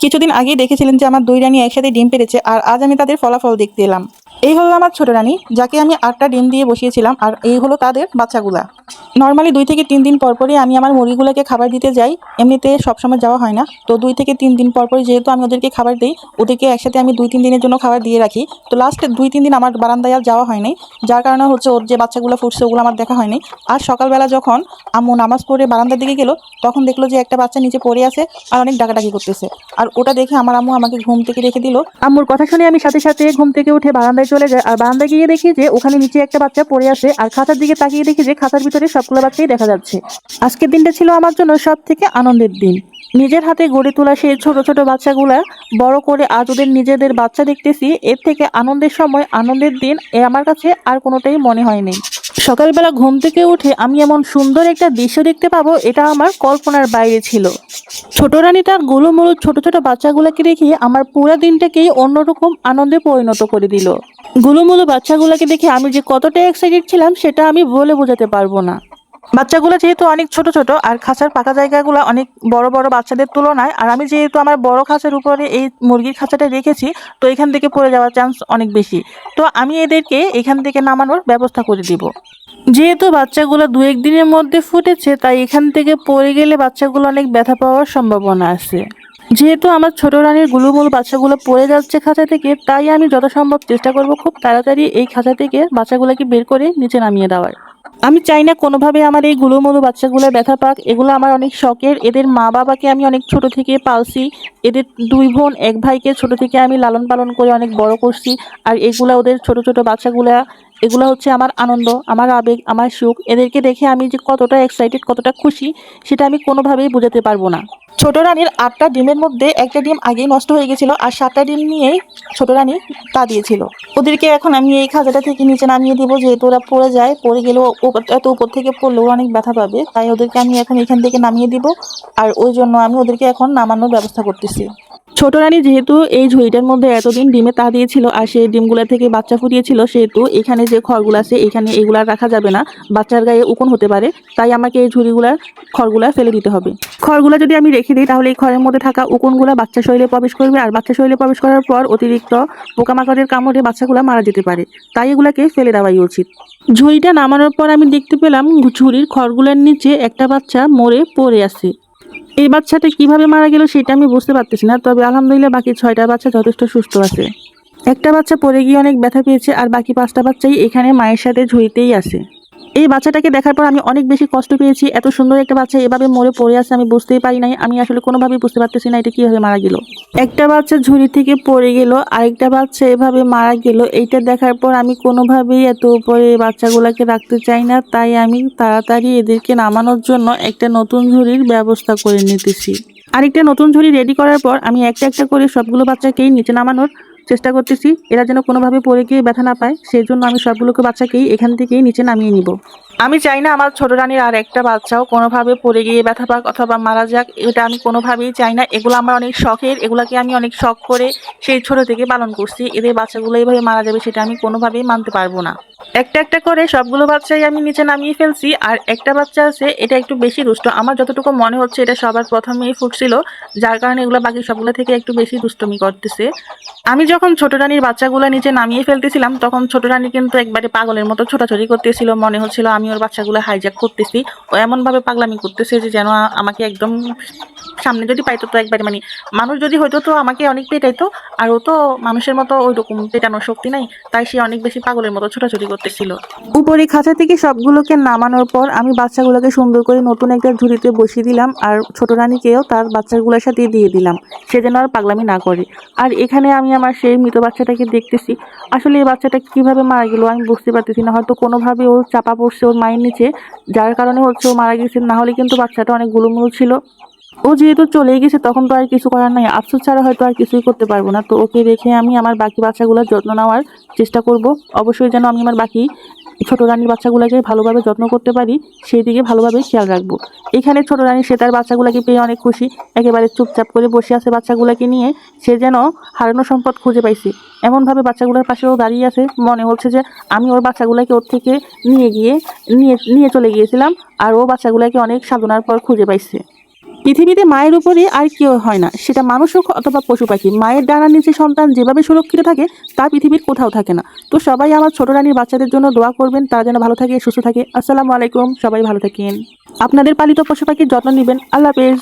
কিছুদিন আগেই দেখেছিলেন যে আমার 2 রানী একসাথে ডিম পেড়েছে, আর আজ আমি তাদের ফলাফল দেখতে এলাম। এই হলো আমার ছোট রানী, যাকে আমি 8টা ডিম দিয়ে বসিয়েছিলাম, আর এই হলো তাদের বাচ্চাগুলা। নর্মালি 2 থেকে 3 দিন পরপরই আমি আমার মুরগিগুলোকে খাবার দিতে যাই। এমনিতে সবসময় যাওয়া হয় না, তো 2 থেকে 3 দিন পরপরই যেহেতু আমি ওদেরকে খাবার দিই, ওদেরকে একসাথে আমি 2-3 দিনের জন্য খাবার দিয়ে রাখি। তো লাস্ট 2-3 দিন আমার বারান্দায় আর যাওয়া হয়নি, যার কারণে হচ্ছে ওর যে বাচ্চাগুলো ফুটছে ওগুলো আমার দেখা হয়নি। আর সকালবেলা যখন আম্মু নামাজ পড়ে বারান্দার দিকে গেল, তখন দেখলো যে একটা বাচ্চা নিচে পড়ে আছে আর অনেক ডাকাডাকি করতেছে। আর ওটা দেখে আমার আম্মু আমাকে ঘুম থেকে রেখে দিল। আম্মুর কথা শুনে আমি সাথে সাথে ঘুম থেকে উঠে বারান্দায় চলে যাই, আর বারান্দায় গিয়ে দেখি যে ওখানে নিচে একটা বাচ্চা পড়ে আছে, আর খাঁচার দিকে তাকিয়ে দেখি যে খাঁচার ভিতরে সবগুলো বাচ্চাই দেখা যাচ্ছে। আজকের দিনটা ছিল আমার জন্য সব থেকে আনন্দের দিন। নিজের হাতে গড়ে তোলা সেই ছোট ছোট বাচ্চাগুলা বড় করে আজ ওদের নিজেদের বাচ্চা দেখতেছি, এর থেকে আনন্দের সময় আনন্দের দিন আমার কাছে আর কোনোটাই মনে হয়নি। সকালবেলা ঘুম থেকে উঠে আমি এমন সুন্দর একটা দৃশ্য দেখতে পাবো, এটা আমার কল্পনার বাইরে ছিল। ছোট রানী তার গোলুমোলু ছোট ছোট বাচ্চাগুলোকে দেখে আমার পুরো দিনটাকেই অন্যরকম আনন্দে পরিণত করে দিল। গোলুমোলু বাচ্চাগুলোকে দেখে আমি যে কতটা এক্সাইটেড ছিলাম সেটা আমি বলে বোঝাতে পারবো না। বাচ্চাগুলো যেহেতু অনেক ছোট ছোট, আর খাঁচার পাকা জায়গাগুলো অনেক বড় বড় বাচ্চাদের তুলনায়, আর আমি যেহেতু আমার বড় খাঁচার উপরে এই মুরগির খাঁচাটা রেখেছি, তো এখান থেকে পড়ে যাওয়ার চান্স অনেক বেশি। তো আমি এদেরকে এখান থেকে নামানোর ব্যবস্থা করে দিব। যেহেতু বাচ্চাগুলো 2-1 দিনের মধ্যে ফুটেছে, তাই এখান থেকে পড়ে গেলে বাচ্চাগুলো অনেক ব্যথা পাওয়ার সম্ভাবনা আছে। যেহেতু আমার ছোট রানীর গুলুমুলু বাচ্চাগুলো পড়ে যাচ্ছে খাঁচা থেকে, তাই আমি যত সম্ভব চেষ্টা করব খুব তাড়াতাড়ি এই খাঁচা থেকে বাচ্চাগুলোকে বের করে নিচে নামিয়ে দেওয়ার। আমি চাই না কোনোভাবে আমার এই গুলুমুলু বাচ্চাগুলো ব্যথা পাক। এগুলো আমার অনেক শখের। এদের মা বাবাকে আমি অনেক ছোট থেকে পালছি। এদের 2 বোন 1 ভাইকে ছোট থেকে আমি লালন পালন করে অনেক বড় করছি। আর এগুলা ওদের ছোট ছোট বাচ্চাগুলা, এগুলো হচ্ছে আমার আনন্দ, আমার আবেগ, আমার সুখ। এদেরকে দেখে আমি যে কতটা এক্সাইটেড, কতটা খুশি, সেটা আমি কোনোভাবেই বোঝাতে পারবো না। ছোট রানীর 8টা ডিমের মধ্যে একটা ডিম আগেই নষ্ট হয়ে গেছিল, আর 7টা ডিম নিয়েই ছোট রানী তা দিয়েছিল। ওদেরকে এখন আমি এই খাঁচাটা থেকে নিচে নামিয়ে দিব, যেহেতু ওরা পড়ে যায়, পড়ে গেলেও এত উপর থেকে পড়লেও অনেক ব্যথা পাবে, তাই ওদেরকে আমি এখন এখান থেকে নামিয়ে দিব। আর ওই জন্য আমি ওদেরকে এখন নামানোর ব্যবস্থা করতেছি। ছোট রানী যেহেতু এই ঝুড়িটার মধ্যে এতদিন ডিমে তা দিয়েছিল, আর সেই ডিমগুলা থেকে বাচ্চা ফুটিয়েছিল, সেহেতু এখানে যে খড়গুলো আছে এখানে এগুলা রাখা যাবে না, বাচ্চার গায়ে উকুন হতে পারে। তাই আমাকে এই ঝুড়িগুলার খড়গুলা ফেলে দিতে হবে। খড়গুলা যদি আমি রেখে দিই, তাহলে এই খড়ের মধ্যে থাকা উকুনগুলা বাচ্চা শরীরে প্রবেশ করবে, আর বাচ্চা শরীরে প্রবেশ করার পর অতিরিক্ত পোকামাকড়ের কামড়ে বাচ্চাগুলা মারা যেতে পারে। তাই এগুলাকে ফেলে দেওয়াই উচিত। ঝুড়িটা নামানোর পর আমি দেখতে পেলাম ঝুড়ির খড়গুলার নিচে একটা বাচ্চা মরে পড়ে আছে। এই বাচ্চাটা কিভাবে মারা গেল সেটা আমি বুঝতে পারতেছি না, তবে আলহামদুলিল্লাহ বাকি 6টা বাচ্চা যথেষ্ট সুস্থ আছে। একটা বাচ্চা পড়ে গিয়ে অনেক ব্যথা পেয়েছে, আর বাকি 5টা বাচ্চাই এখানে মায়ের সাথে ঝুড়িতেই আছে। এই বাচ্চাটাকে দেখার পর আমি অনেক বেশি কষ্ট পেয়েছি। এত সুন্দর একটা বাচ্চা এভাবে মরে পড়ে আছে আমি বুঝতেই পারি নাই। আমি আসলে কোনোভাবেই বুঝতে পারতেছি না এটা কিভাবে মারা গেল। একটা বাচ্চা ঝুড়ি থেকে পড়ে গেল, আরেকটা বাচ্চা এভাবে মারা গেল। এইটা দেখার পর আমি কোনোভাবেই এত উপরে বাচ্চাগুলোকে রাখতে চাই না, তাই আমি তাড়াতাড়ি এদেরকে নামানোর জন্য একটা নতুন ঝুড়ির ব্যবস্থা করে নিতেছি। আরেকটা নতুন ঝুড়ি রেডি করার পর আমি একটা একটা করে সবগুলো বাচ্চাকেই নিচে নামানোর চেষ্টা করতেছি। এরা যেন কোনোভাবে পড়ে গিয়ে ব্যথা না পায়, সেই জন্য আমি সবগুলোকে বাচ্চাকেই এখান থেকেই নিচে নামিয়ে নিব। আমি চাই না আমার ছোট রানীর আর একটা বাচ্চাও কোনোভাবে পড়ে গিয়ে ব্যথা পাক অথবা মারা যাক, এটা আমি কোনোভাবেই চাই না। এগুলো আমার অনেক শখের, এগুলাকে আমি অনেক শখ করে সেই ছোট থেকে পালন করছি। এদের বাচ্চাগুলো এইভাবে মারা যাবে সেটা আমি কোনোভাবেই মানতে পারবো না। একটা একটা করে সবগুলো বাচ্চাই আমি নিচে নামিয়ে ফেলছি, আর একটা বাচ্চা আছে এটা একটু বেশি দুষ্ট। আমার যতটুকু মনে হচ্ছে এটা সবার প্রথমেই ফুটছিল, যার কারণে এগুলো বাকি সবগুলো থেকে একটু বেশি দুষ্টমি করতেছে। আমি যখন ছোট রানীর বাচ্চাগুলো নিচে নামিয়ে ফেলতেছিলাম, তখন ছোট রানী কিন্তু একবারে পাগলের মতো ছোটাছুটি করতেছিল। মনে হচ্ছিল আমি ওর বাচ্চাগুলো হাইজ্যাক করতেছি। ও এমনভাবে পাগলামি করতেছে যে যেন আমাকে একদম সামনে যদি পাইতো, তো একবারে মানে মানুষ যদি হয়তো তো আমাকে অনেক পেটাইতো। আর ও তো মানুষের মতো ওই রকম পেটানোর শক্তি নাই, তাই সে অনেক বেশি পাগলের মতো ছোটাছুটি করতেছিল। উপরে খাঁচা থেকে সবগুলোকে নামানোর পর আমি বাচ্চাগুলোকে সুন্দর করে নতুন একটা ঝুড়িতে বসিয়ে দিলাম, আর ছোট রানীকেও তার বাচ্চাগুলোর সাথে দিয়ে দিলাম, সে যেন আর পাগলামি না করে। আর এখানে আমি আমার সেই মৃত বাচ্চাটাকে দেখতেছি। আসলে এই বাচ্চাটা কিভাবে মারা গেল আমি বুঝতে পারতেছি না। হয়তো কোনোভাবে ও চাপা পড়ছে ওর মায়ের নিচে, যার কারণে হচ্ছে ও মারা গেছে। না হলে কিন্তু বাচ্চাটা অনেক গুলুমুলু ছিল। ও যেহেতু চলেই গেছে, তখন তো আর কিছু করার নাই। আফসোস ছাড়া হয়তো আর কিছুই করতে পারবো না। তো ওকে রেখে আমি আমার বাকি বাচ্চাগুলোর যত্ন নেওয়ার চেষ্টা করব। অবশ্যই যেন আমি আমার বাকি ছোট রানীর বাচ্চাগুলোকে ভালোভাবে যত্ন করতে পারি, সেই দিকে ভালোভাবে খেয়াল রাখবো। এখানে ছোট রানী সে তার বাচ্চাগুলোকে পেয়ে অনেক খুশি, একেবারে চুপচাপ করে বসে আছে বাচ্চাগুলোকে নিয়ে। সে যেন হারানো সম্পদ খুঁজে পাইছে এমনভাবে বাচ্চাগুলোর পাশেও দাঁড়িয়ে আছে। মনে হচ্ছে যে আমি ওর বাচ্চাগুলোকে ওর থেকে নিয়ে চলে গিয়েছিলাম, আর ও বাচ্চাগুলোকে অনেক সাধনার পর খুঁজে পাইছে। পৃথিবীতে মায়ের উপরে আর কেউ হয় না, সেটা মানুষ হোক অথবা পশু পাখি। মায়ের ডানার নিচে সন্তান যেভাবে সুরক্ষিত থাকে তা পৃথিবীর কোথাও থাকে না। তো সবাই আমার ছোট রানীর বাচ্চাদের জন্য দোয়া করবেন, তারা যেন ভালো থাকে, সুস্থ থাকে। আসসালামু আলাইকুম, সবাই ভালো থাকেন। আপনাদের পালিত পশু পাখির যত্ন নেবেন। আল্লাহ হাফেজ।